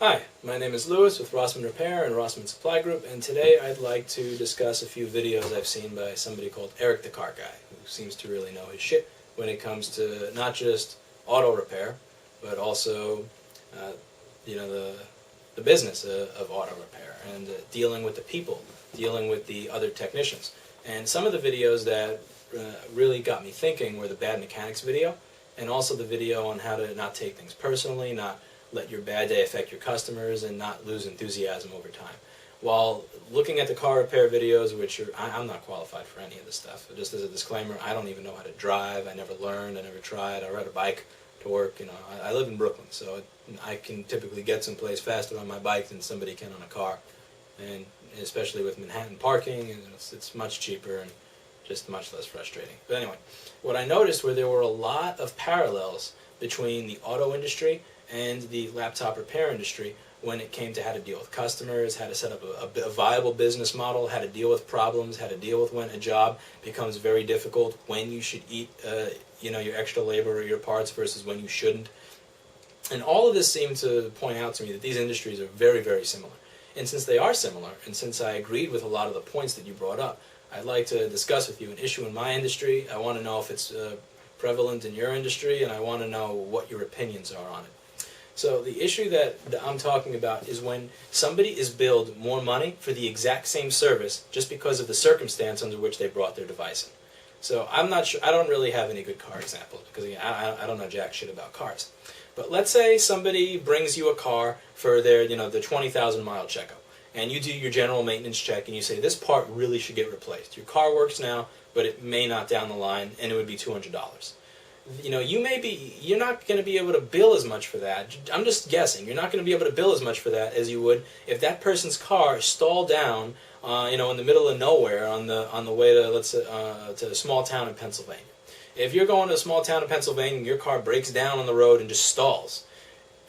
Hi, my name is Lewis with Rossman Repair and Rossman Supply Group, and today I'd like to discuss a few videos I've seen by somebody called Eric the Car Guy, who seems to really know his shit when it comes to not just auto repair, but also, the business of auto repair and dealing with the people, dealing with the other technicians. And some of the videos that really got me thinking were the bad mechanics video, and also the video on how to not take things personally, not let your bad day affect your customers, and not lose enthusiasm over time. While looking at the car repair videos, which I'm not qualified for any of this stuff. Just as a disclaimer, I don't even know how to drive. I never learned. I never tried. I ride a bike to work. I live in Brooklyn, so I can typically get someplace faster on my bike than somebody can on a car. And especially with Manhattan parking, it's much cheaper and just much less frustrating. But anyway, what I noticed were there were a lot of parallels between the auto industry and the laptop repair industry when it came to how to deal with customers, how to set up a viable business model, how to deal with problems, how to deal with when a job becomes very difficult, when you should eat your extra labor or your parts versus when you shouldn't. And all of this seemed to point out to me that these industries are very, very similar. And since they are similar, and since I agreed with a lot of the points that you brought up, I'd like to discuss with you an issue in my industry. I want to know if it's prevalent in your industry, and I want to know what your opinions are on it. So the issue that I'm talking about is when somebody is billed more money for the exact same service just because of the circumstance under which they brought their device in. So I'm not sure, I don't really have any good car examples because again, I don't know jack shit about cars. But let's say somebody brings you a car for their, the 20,000 mile checkup, and you do your general maintenance check and you say this part really should get replaced. Your car works now, but it may not down the line, and it would be $200. You're not going to be able to bill as much for that. I'm just guessing. You're not going to be able to bill as much for that as you would if that person's car stalled down, in the middle of nowhere on the way to to a small town in Pennsylvania. If you're going to a small town in Pennsylvania and your car breaks down on the road and just stalls,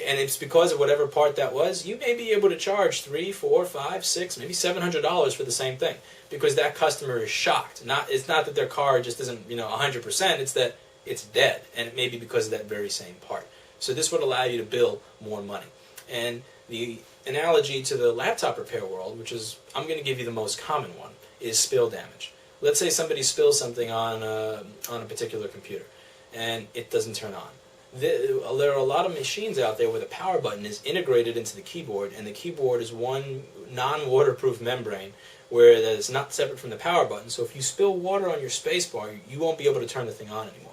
and it's because of whatever part that was, you may be able to charge $300, $400, $500, $600, maybe $700 for the same thing because that customer is shocked. It's not that their car just isn't 100%. It's that it's dead, and it may be because of that very same part. So this would allow you to bill more money. And the analogy to the laptop repair world, which is, I'm going to give you the most common one, is spill damage. Let's say somebody spills something on a particular computer, and it doesn't turn on. There are a lot of machines out there where the power button is integrated into the keyboard, and the keyboard is one non-waterproof membrane where that is not separate from the power button. So if you spill water on your spacebar, you won't be able to turn the thing on anymore.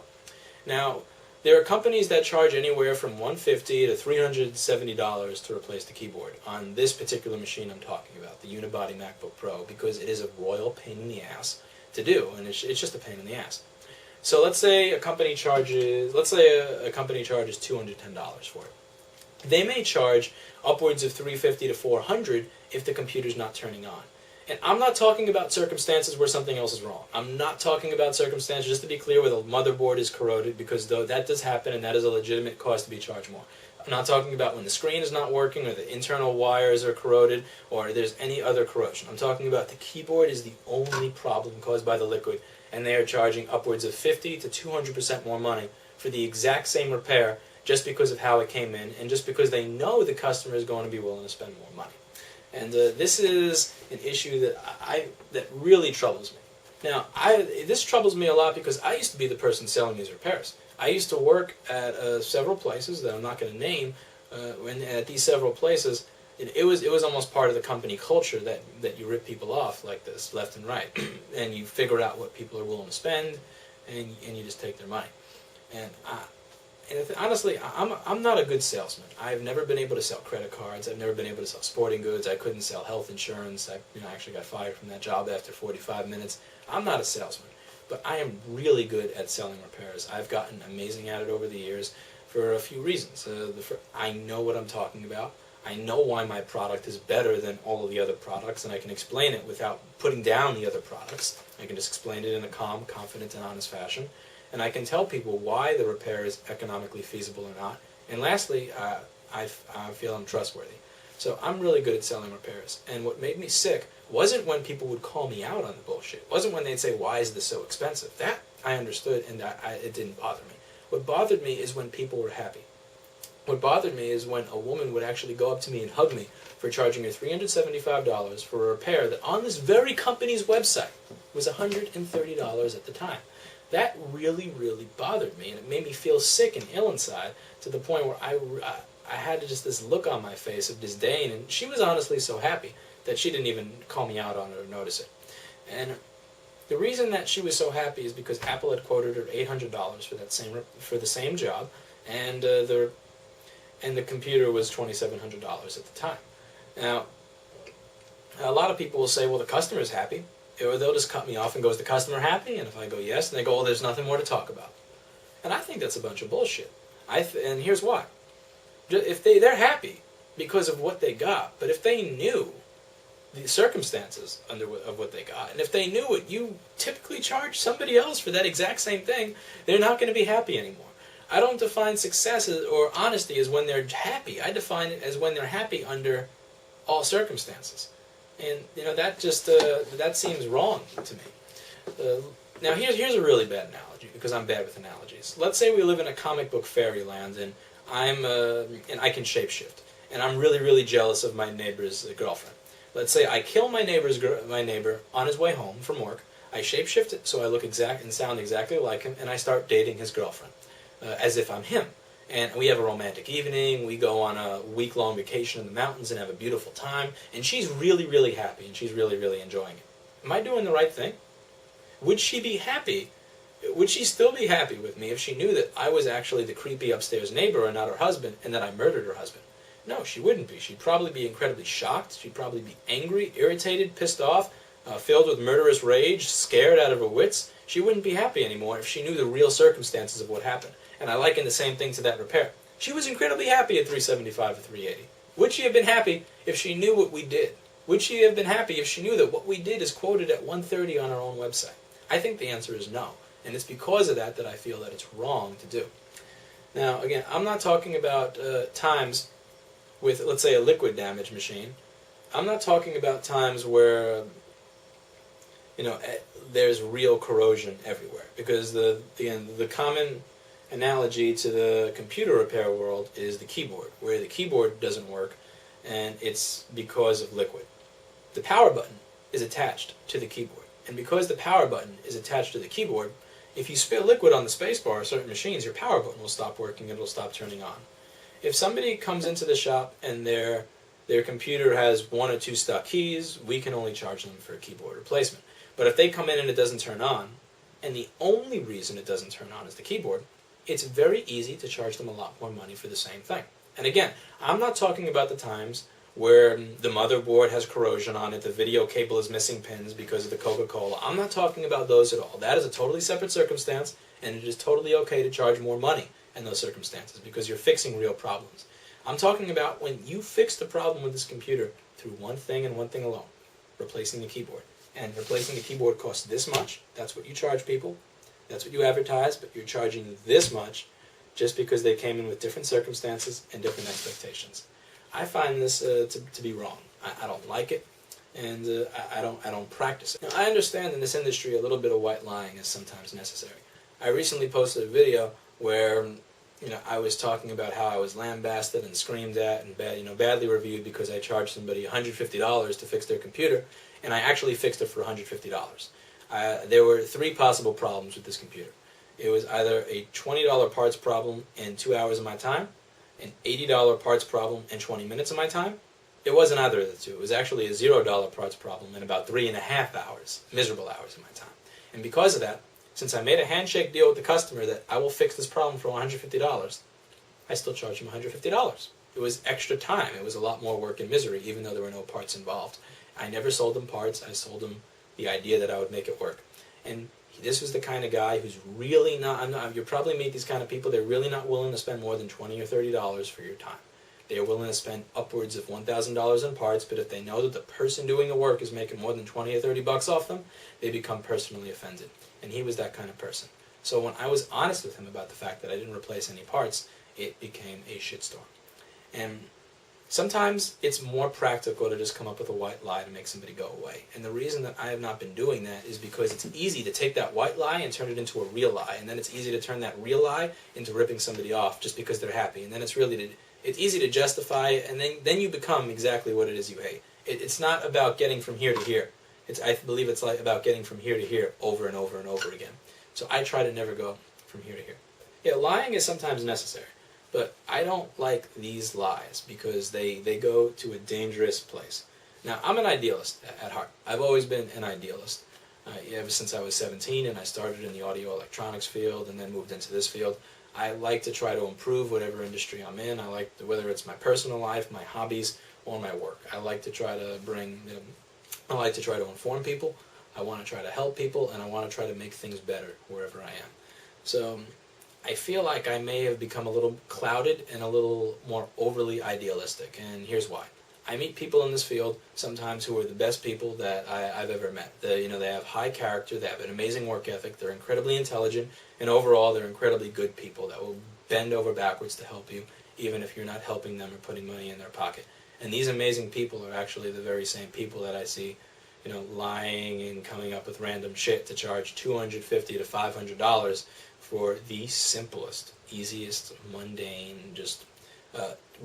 Now, there are companies that charge anywhere from $150 to $370 to replace the keyboard on this particular machine I'm talking about, the Unibody MacBook Pro, because it is a royal pain in the ass to do, and it's just a pain in the ass. So let's say a company charges $210 for it. They may charge upwards of $350 to $400 if the computer's not turning on. And I'm not talking about circumstances where something else is wrong. I'm not talking about circumstances, just to be clear, where the motherboard is corroded, because though that does happen and that is a legitimate cost to be charged more. I'm not talking about when the screen is not working or the internal wires are corroded or there's any other corrosion. I'm talking about the keyboard is the only problem caused by the liquid, and they are charging upwards of 50 to 200% more money for the exact same repair just because of how it came in and just because they know the customer is going to be willing to spend more money. And this is an issue that really troubles me. Now, this troubles me a lot because I used to be the person selling these repairs. I used to work at several places that I'm not going to name, and at these several places, it was almost part of the company culture that you rip people off like this, left and right, and you figure out what people are willing to spend, and you just take their money. And honestly, I'm not a good salesman. I've never been able to sell credit cards. I've never been able to sell sporting goods. I couldn't sell health insurance. I actually got fired from that job after 45 minutes. I'm not a salesman, but I am really good at selling repairs. I've gotten amazing at it over the years for a few reasons. I know what I'm talking about. I know why my product is better than all of the other products, and I can explain it without putting down the other products. I can just explain it in a calm, confident, and honest fashion. And I can tell people why the repair is economically feasible or not. And lastly, I feel I'm trustworthy. So I'm really good at selling repairs. And what made me sick wasn't when people would call me out on the bullshit. It wasn't when they'd say, why is this so expensive? That I understood, and it didn't bother me. What bothered me is when people were happy. What bothered me is when a woman would actually go up to me and hug me for charging her $375 for a repair that on this very company's website was $130 at the time. That really, really bothered me, and it made me feel sick and ill inside to the point where I had just this look on my face of disdain, and she was honestly so happy that she didn't even call me out on it or notice it. And the reason that she was so happy is because Apple had quoted her $800 for the same job, and the computer was $2,700 at the time. Now, a lot of people will say, well, the customer's happy, or they'll just cut me off and go, is the customer happy? And if I go yes, and they go, well, there's nothing more to talk about. And I think that's a bunch of bullshit. And here's why. If they're happy because of what they got, but if they knew the circumstances of what they got, and if they knew what you typically charge somebody else for that exact same thing, they're not going to be happy anymore. I don't define success or honesty as when they're happy. I define it as when they're happy under all circumstances. And that just that seems wrong to me. Now here's a really bad analogy, because I'm bad with analogies. Let's say we live in a comic book fairyland, and and I can shapeshift, and I'm really, really jealous of my neighbor's girlfriend. Let's say I kill my neighbor on his way home from work. I shapeshift it so I look exact and sound exactly like him, and I start dating his girlfriend as if I'm him. And we have a romantic evening. We go on a week-long vacation in the mountains and have a beautiful time. And she's really, really happy, and she's really, really enjoying it. Am I doing the right thing? Would she be happy? Would she still be happy with me if she knew that I was actually the creepy upstairs neighbor and not her husband, and that I murdered her husband? No, she wouldn't be. She'd probably be incredibly shocked. She'd probably be angry, irritated, pissed off, filled with murderous rage, scared out of her wits. She wouldn't be happy anymore if she knew the real circumstances of what happened. And I liken the same thing to that repair. She was incredibly happy at $375 or $380. Would she have been happy if she knew what we did? Would she have been happy if she knew that what we did is quoted at $130 on our own website? I think the answer is no. And it's because of that I feel that it's wrong to do. Now, again, I'm not talking about times with, let's say, a liquid damage machine. I'm not talking about times where, there's real corrosion everywhere. Because the common analogy to the computer repair world is the keyboard, where the keyboard doesn't work, and it's because of liquid. The power button is attached to the keyboard, and because the power button is attached to the keyboard, if you spill liquid on the spacebar on certain machines, your power button will stop working and it'll stop turning on. If somebody comes into the shop and their computer has 1 or 2 stuck keys, we can only charge them for a keyboard replacement. But if they come in and it doesn't turn on, and the only reason it doesn't turn on is the keyboard, it's very easy to charge them a lot more money for the same thing. And again, I'm not talking about the times where the motherboard has corrosion on it, the video cable is missing pins because of the Coca-Cola. I'm not talking about those at all. That is a totally separate circumstance, and it is totally okay to charge more money in those circumstances because you're fixing real problems. I'm talking about when you fix the problem with this computer through one thing and one thing alone, replacing the keyboard. And replacing the keyboard costs this much. That's what you charge people. That's what you advertise, but you're charging this much just because they came in with different circumstances and different expectations. I find this to be wrong. I don't like it, and I don't practice it. Now, I understand in this industry a little bit of white lying is sometimes necessary. I recently posted a video where I was talking about how I was lambasted and screamed at and badly reviewed because I charged somebody $150 to fix their computer, and I actually fixed it for $150. There were 3 possible problems with this computer. It was either a $20 parts problem in 2 hours of my time, an $80 parts problem in 20 minutes of my time. It wasn't either of the two. It was actually a $0 parts problem in about 3.5 hours, miserable hours of my time. And because of that, since I made a handshake deal with the customer that I will fix this problem for $150, I still charged him $150. It was extra time. It was a lot more work and misery, even though there were no parts involved. I never sold them parts. I sold them the idea that I would make it work. And this was the kind of guy who's really not, you'll probably meet these kind of people, they're really not willing to spend more than $20 or $30 for your time. They are willing to spend upwards of $1,000 on parts, but if they know that the person doing the work is making more than 20 or 30 bucks off them, they become personally offended. And he was that kind of person. So when I was honest with him about the fact that I didn't replace any parts, it became a shitstorm. And Sometimes it's more practical to just come up with a white lie to make somebody go away. And the reason that I have not been doing that is because it's easy to take that white lie and turn it into a real lie. And then it's easy to turn that real lie into ripping somebody off just because they're happy. And then it's easy to justify it, and then you become exactly what it is you hate. It's not about getting from here to here. I believe it's about getting from here to here over and over and over again. So I try to never go from here to here. Yeah, lying is sometimes necessary. But I don't like these lies because they go to a dangerous place. Now, I'm an idealist at heart. I've always been an idealist. Ever since I was 17 and I started in the audio electronics field and then moved into this field, I like to try to improve whatever industry I'm in. Whether it's my personal life, my hobbies, or my work. I like to try to inform people. I want to try to help people, and I want to try to make things better wherever I am. So I feel like I may have become a little clouded and a little more overly idealistic, and here's why. I meet people in this field sometimes who are the best people that I've ever met. They have high character, they have an amazing work ethic, they're incredibly intelligent, and overall they're incredibly good people that will bend over backwards to help you, even if you're not helping them or putting money in their pocket. And these amazing people are actually the very same people that I see, lying and coming up with random shit to charge $250 to $500 for the simplest, easiest, mundane, just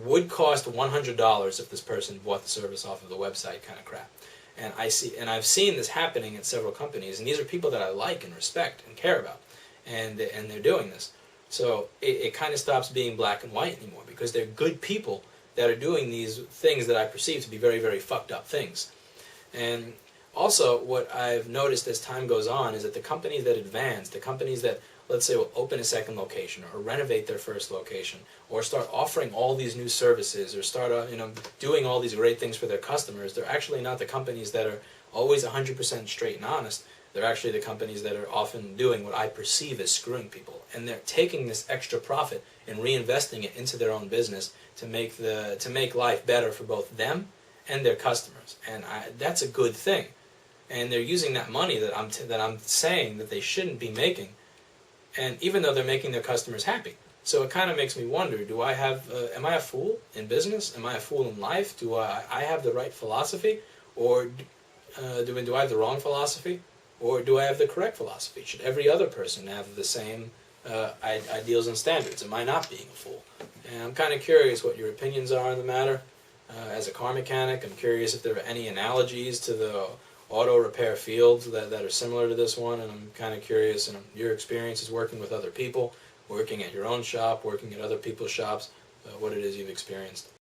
would cost $100 if this person bought the service off of the website kind of crap. And I've seen this happening at several companies, and these are people that I like and respect and care about, and they're doing this. So it kind of stops being black and white anymore, because they're good people that are doing these things that I perceive to be very, very fucked up things. And also, what I've noticed as time goes on is that the companies that advance, the companies that, let's say, will open a second location or renovate their first location or start offering all these new services or start doing all these great things for their customers, they're actually not the companies that are always 100% straight and honest. They're actually the companies that are often doing what I perceive as screwing people. And they're taking this extra profit and reinvesting it into their own business to make life better for both them and their customers. And that's a good thing. And they're using that money that I'm saying that they shouldn't be making, and even though they're making their customers happy. So it kind of makes me wonder, am I a fool in business? Am I a fool in life? Do I have the right philosophy? Or do I have the wrong philosophy? Or do I have the correct philosophy? Should every other person have the same ideals and standards? Am I not being a fool? And I'm kind of curious what your opinions are on the matter. As a car mechanic, I'm curious if there are any analogies to the auto repair fields that are similar to this one, and I'm kind of curious your experiences working with other people, working at your own shop, working at other people's shops, what it is you've experienced.